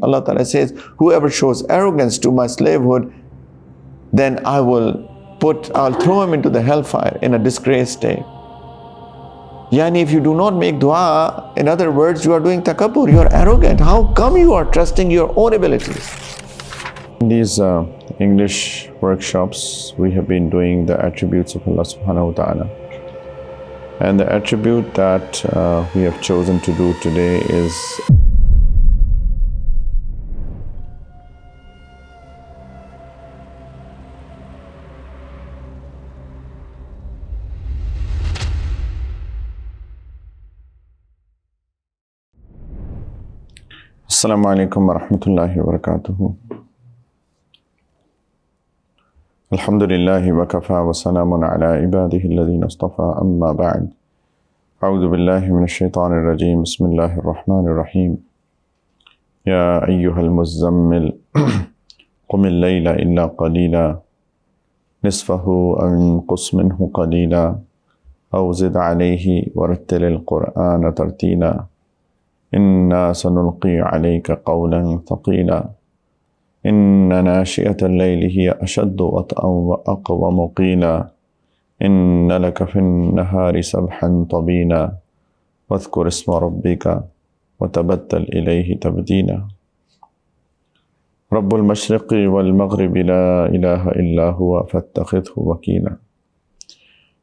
Allah Ta'ala says, whoever shows arrogance to my slavehood, then I'll throw him into the hellfire in a disgraced state. Yani, if you do not make dua, in other words, you are doing takabbur, you are arrogant. How come you are trusting your own abilities? In these English workshops, we have been doing the attributes of Allah subhanahu wa ta'ala. And the attribute that we have chosen to do today is Assalamu alaikum wa rahmatullahi wa barakatuhu. Alhamdulillahi wa kafa wa salamun ala ibadihi alladhina astafa amma ba'd. A'udhu billahi minash shaitanir rajim. Bismillahir rahmanir rahim. Ya ayyuhal muzzammil qumil layla illa qalila nisfahu aw inqus minhu qalila aw zid alayhi warattilil qur'ana tartila. إنا سنلقي عليك قولا ثقيلا إن ناشئة الليل هي أشد وطئا وأقوم قيلا إن لك في النهار سبحا طويلا واذكر اسم ربك وتبتل إليه تبديلا رب المشرق والمغرب لا إله إلا هو فاتخذه وكيلا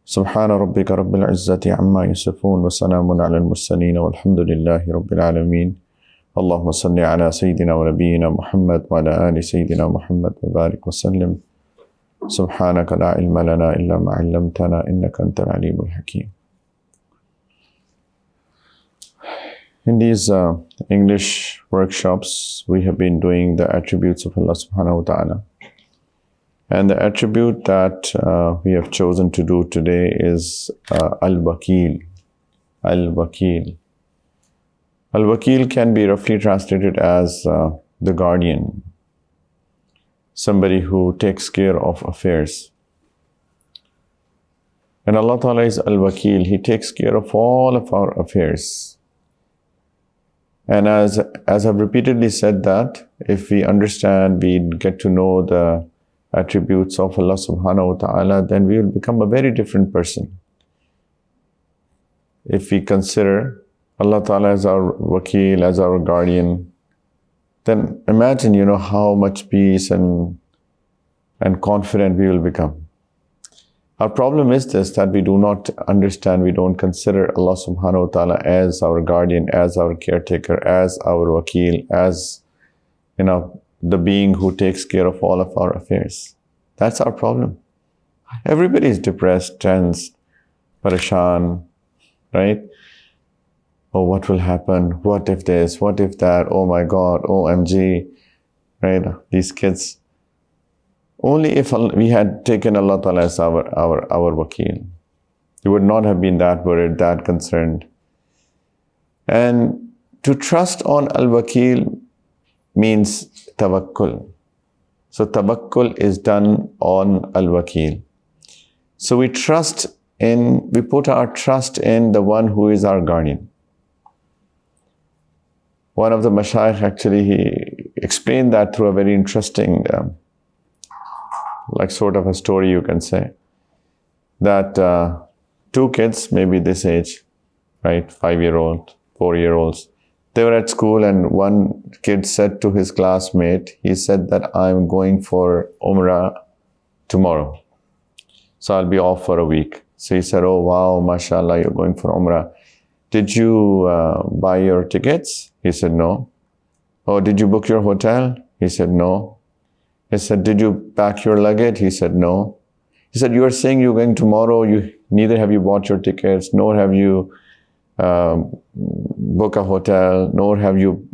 سبحان ربك رب العزة عما يصفون وسلام على المرسلين والحمد لله رب العالمين اللهم صل على سيدنا ونبينا محمد وعلى آل سيدنا محمد وبارك وسلم سبحانك لا علم لنا إلا ما علمتنا إنك أنت العليم الحكيم. In these English workshops, we have been doing the attributes of Allah subhanahu wa ta'ala. And the attribute that we have chosen to do today is Al-Wakeel. Al-Wakeel. Al-Wakeel can be roughly translated as the guardian, somebody who takes care of affairs. And Allah Ta'ala is Al-Wakeel. He takes care of all of our affairs. And as I've repeatedly said that, if we understand, we get to know the attributes of Allah subhanahu wa ta'ala, then we will become a very different person. If we consider Allah Ta'ala as our Wakeel, as our guardian, then imagine, how much peace and confident we will become. Our problem is this, that we do not understand, we don't consider Allah subhanahu wa ta'ala as our guardian, as our caretaker, as our Wakeel, as, the being who takes care of all of our affairs. That's our problem. Everybody is depressed, tensed, parashan, right? Oh, what will happen? What if this? What if that? Oh my God, OMG, right? These kids. Only if we had taken Allah Ta'ala as our Wakeel, we would not have been that worried, that concerned. And to trust on Al-Wakeel means tawakkul. So tawakkul is done on Al-Wakeel. So we put our trust in the one who is our guardian. One of the mashayikh actually, he explained that through a very interesting, sort of a story you can say. That two kids, maybe this age, right, 5-year-old, 4-year-olds, they were at school and one kid said to his classmate, he said that I'm going for Umrah tomorrow. So I'll be off for a week. So he said, oh wow, mashallah, you're going for Umrah. Did you buy your tickets? He said, no. Oh, did you book your hotel? He said, no. He said, did you pack your luggage? He said, no. He said, you are saying you're going tomorrow, neither have you bought your tickets, nor have you book a hotel, nor have you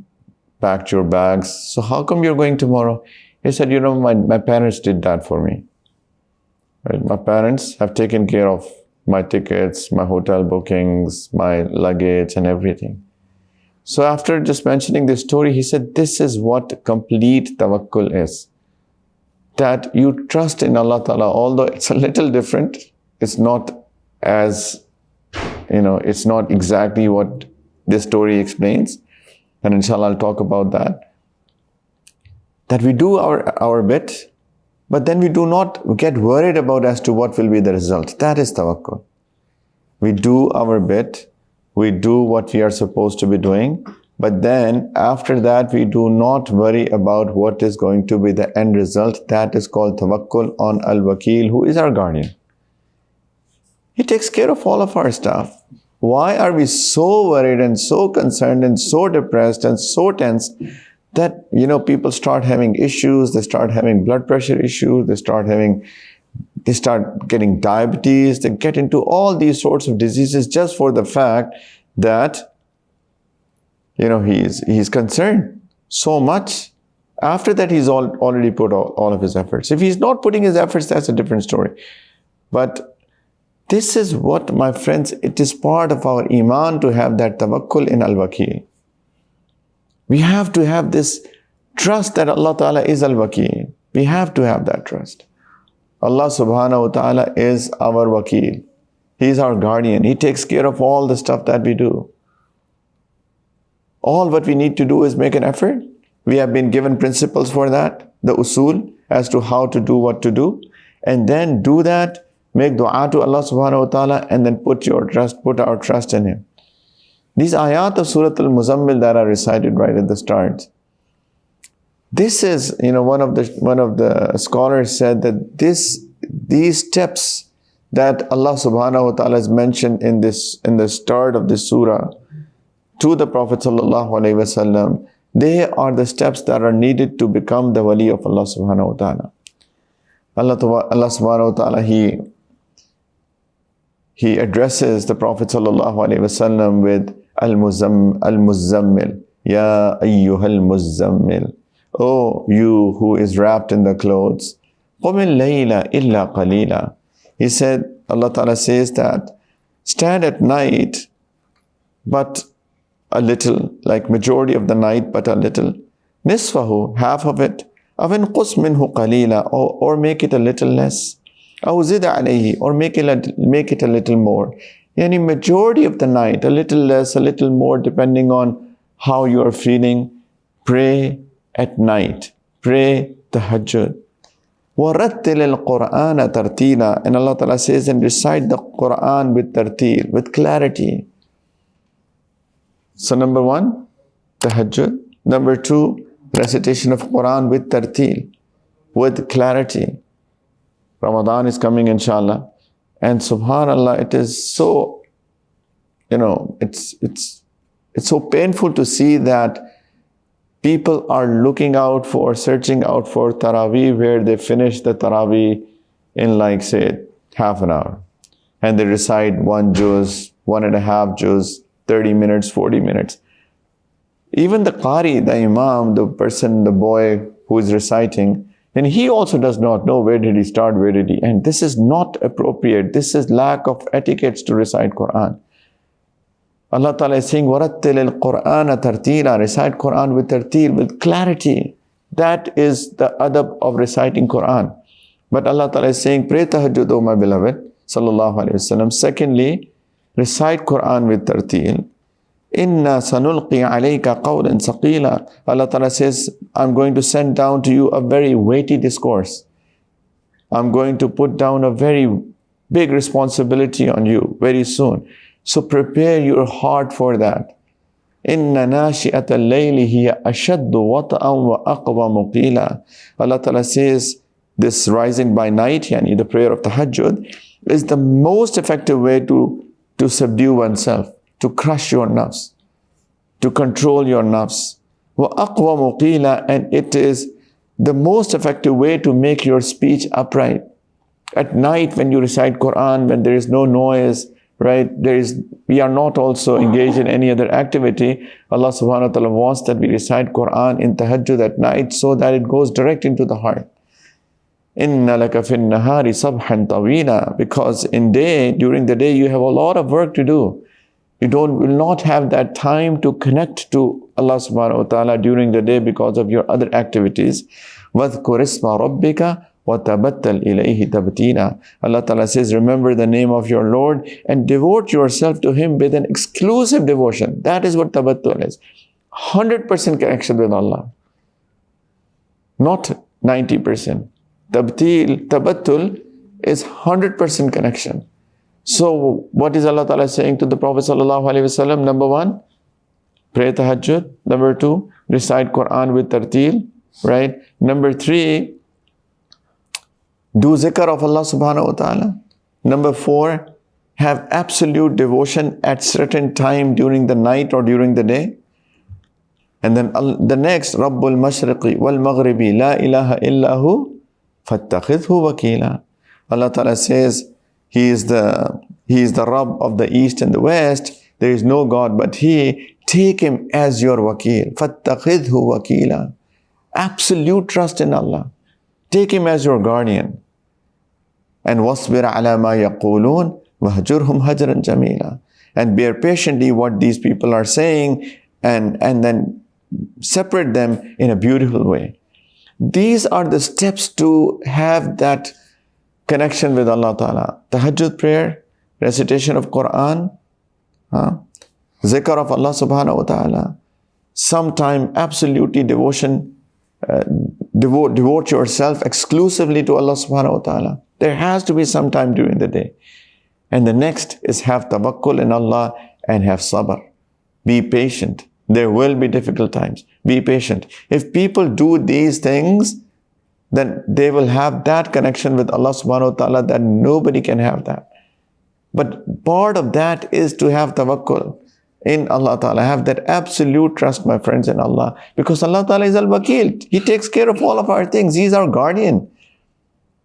packed your bags. So how come you're going tomorrow? He said, my parents did that for me. Right? My parents have taken care of my tickets, my hotel bookings, my luggage and everything. So after just mentioning this story, he said, this is what complete tawakkul is. That you trust in Allah Ta'ala, although it's a little different, it's not as it's not exactly what this story explains. And inshallah, I'll talk about that. That we do our bit, but then we do not get worried about as to what will be the result. That is tawakkul. We do our bit, we do what we are supposed to be doing, but then after that we do not worry about what is going to be the end result. That is called tawakkul on Al-Wakeel, who is our guardian. He takes care of all of our stuff. Why are we so worried and so concerned and so depressed and so tense that, people start having issues, they start having blood pressure issues, they start getting diabetes, they get into all these sorts of diseases just for the fact that, he's concerned so much. After that, he's already put all of his efforts. If he's not putting his efforts, that's a different story. But this is what, my friends, it is part of our iman to have that tawakkul in Al-Wakeel. We have to have this trust that Allah Ta'ala is Al-Wakeel. We have to have that trust. Allah Subhanahu wa Ta'ala is our Wakeel. He is our guardian. He takes care of all the stuff that we do. All what we need to do is make an effort. We have been given principles for that, the usul, as to how to do what to do. And then do that, make dua to Allah Subhanahu wa Ta'ala, and then put our trust in Him. These ayat of Surah Al-Muzammil that are recited right at the start. This is, one of the scholars said that these steps that Allah Subhanahu wa Ta'ala has mentioned in the start of this surah to the Prophet Sallallahu Alaihi Wasallam, they are the steps that are needed to become the wali of Allah Subhanahu wa Ta'ala. Allah Subhanahu wa Ta'ala, He addresses the Prophet Sallallahu Alaihi Wasallam with Al-Muzammil, Ya ayyuhal Muzammil. Oh, you who is wrapped in the clothes. قُمِ اللَّيْلَ إِلَّا قَلِيلًا. He said, Allah Ta'ala says that, stand at night, but a little, like majority of the night, but a little. نِصْفَهُ, half of it. أَوْ انْقُصْ مِنْهُ قَلِيلًا, or make it a little less. أَوْ زِدْ عَلَيْهِ, or make it a little more. Yani majority of the night, a little less, a little more, depending on how you are feeling. Pray at night. Pray tahajjud. وَرَتِّلِ الْقُرْآنَ تَرْتِيلًا. And Allah Ta'ala says, and recite the Quran with tartil, with clarity. So number one, tahajjud. Number two, recitation of Quran with tartil, with clarity. Ramadan is coming, inshallah. And subhanallah, it is so, it's so painful to see that people are searching out for Taraweeh, where they finish the Taraweeh in say half an hour. And they recite 1 juz, 1.5 juz, 30 minutes, 40 minutes. Even the Qari, the Imam, the person, the boy who is reciting, and he also does not know where did he start, where did he end. This is not appropriate. This is lack of etiquettes to recite Quran. Allah Ta'ala is saying, وَرَتِّلِ الْقُرْآنَ تَرْتِيلًا. Recite Quran with tartil, with clarity. That is the adab of reciting Quran. But Allah Ta'ala is saying, pray tahajjud, O my beloved, Sallallahu Alaihi Wasallam. Secondly, recite Quran with tartil. Inna sanulqi alayka qawlan saqila. Allah Ta'ala says, I'm going to send down to you a very weighty discourse. I'm going to put down a very big responsibility on you very soon. So prepare your heart for that. Inna nashi'ata al-layli hiya ashaddu wata'an wa aqwa muqila. Allah Ta'ala says, this rising by night, yani the prayer of tahajjud, is the most effective way to subdue oneself, to crush your nafs, to control your nafs. وَأَقْوَى مُقِيلًا. And it is the most effective way to make your speech upright. At night when you recite Quran, when there is no noise, right? We are not also engaged in any other activity. Allah Subhanahu wa Ta'ala wants that we recite Quran in tahajjud at night so that it goes direct into the heart. إِنَّ لَكَ فِي النَّهَارِ صَبْحًا طَوِيلًا. Because during the day, you have a lot of work to do. You will not have that time to connect to Allah Subhanahu wa Ta'ala during the day because of your other activities. وَاذْكُرِ اسْمَ رَبِّكَ وَتَبَتَّلْ إِلَيْهِ تَبْتِيلًا. Allah Ta'ala says, remember the name of your Lord and devote yourself to Him with an exclusive devotion. That is what tabattul is. 100% connection with Allah. not 90%. Tabattul is 100% connection. So what is Allah Ta'ala saying to the Prophet Sallallahu Alaihi Wasallam? Number one, pray tahajjud. Number two, recite Quran with tartil, right? Number three, do zikr of Allah Subhanahu Wa Ta'ala. Number four, have absolute devotion at certain time during the night or during the day. And then the next, Rabbul Mashriqi wal Maghribi la ilaha illahu fattakhidhu wakila. Allah Ta'ala says, He is the Rabb of the East and the West. There is no God but He. Take Him as your Wakeel. Fattakhidhu wakila. Absolute trust in Allah. Take Him as your guardian. And wasbir ala ma yaqulun wahjurhum hajran jamila. And bear patiently what these people are saying, and then separate them in a beautiful way. These are the steps to have that connection with Allah Ta'ala. Tahajjud prayer, recitation of Quran, zikr of Allah Subhanahu Wa Ta'ala, sometime absolutely devotion, devote yourself exclusively to Allah Subhanahu Wa Ta'ala. There has to be some time during the day. And the next is have tawakkul in Allah and have sabr. Be patient. There will be difficult times. Be patient. If people do these things, then they will have that connection with Allah Subhanahu Wa Ta'ala that nobody can have that. But part of that is to have tawakkul in Allah Ta'ala. Have that absolute trust, my friends, in Allah. Because Allah Ta'ala is al-Wakeel. He takes care of all of our things. He is our guardian.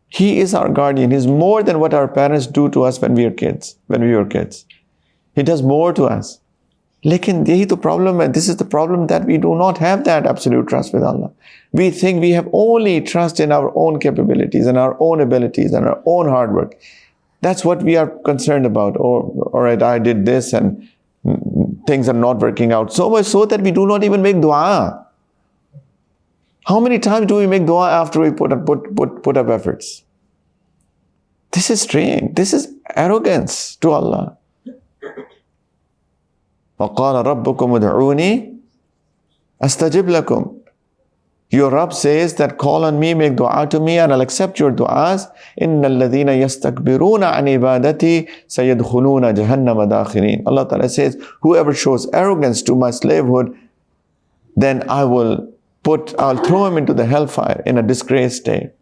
He is our guardian. He's more than what our parents do to us when we were kids. He does more to us. Lekin yahi to problem hai. This is the problem, that we do not have that absolute trust with Allah. We think we have only trust in our own capabilities and our own abilities and our own hard work. That's what we are concerned about. All right, I did this and things are not working out. So much so that we do not even make dua. How many times do we make dua after we put up efforts? This is strange. This is arrogance to Allah. وَقَالَ رَبُّكُمُ ادْعُونِي أَسْتَجِبْ لَكُمْ. Your Rabb says that call on me, make dua to me, and I'll accept your du'as. إِنَّ الَّذِينَ يَسْتَكْبِرُونَ عَنْ عِبَادَتِي سَيَدْخُلُونَ جَهَنَّمَ دَاخِرِينَ. Allah Ta'ala says, whoever shows arrogance to my slavehood, then I'll throw him into the hellfire in a disgraced state.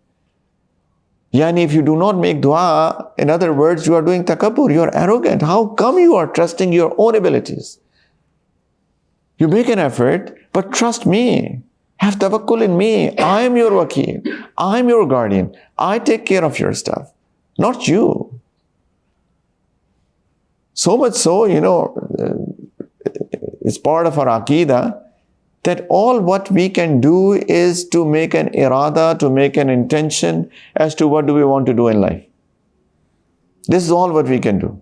Yani, if you do not make dua, in other words, you are doing takabbur, you are arrogant. How come you are trusting your own abilities? You make an effort, but trust me. Have tawakkul in me. I am your wakeel. I am your guardian. I take care of your stuff, not you. So much so, it's part of our aqidah that all what we can do is to make an irada, to make an intention as to what do we want to do in life. This is all what we can do.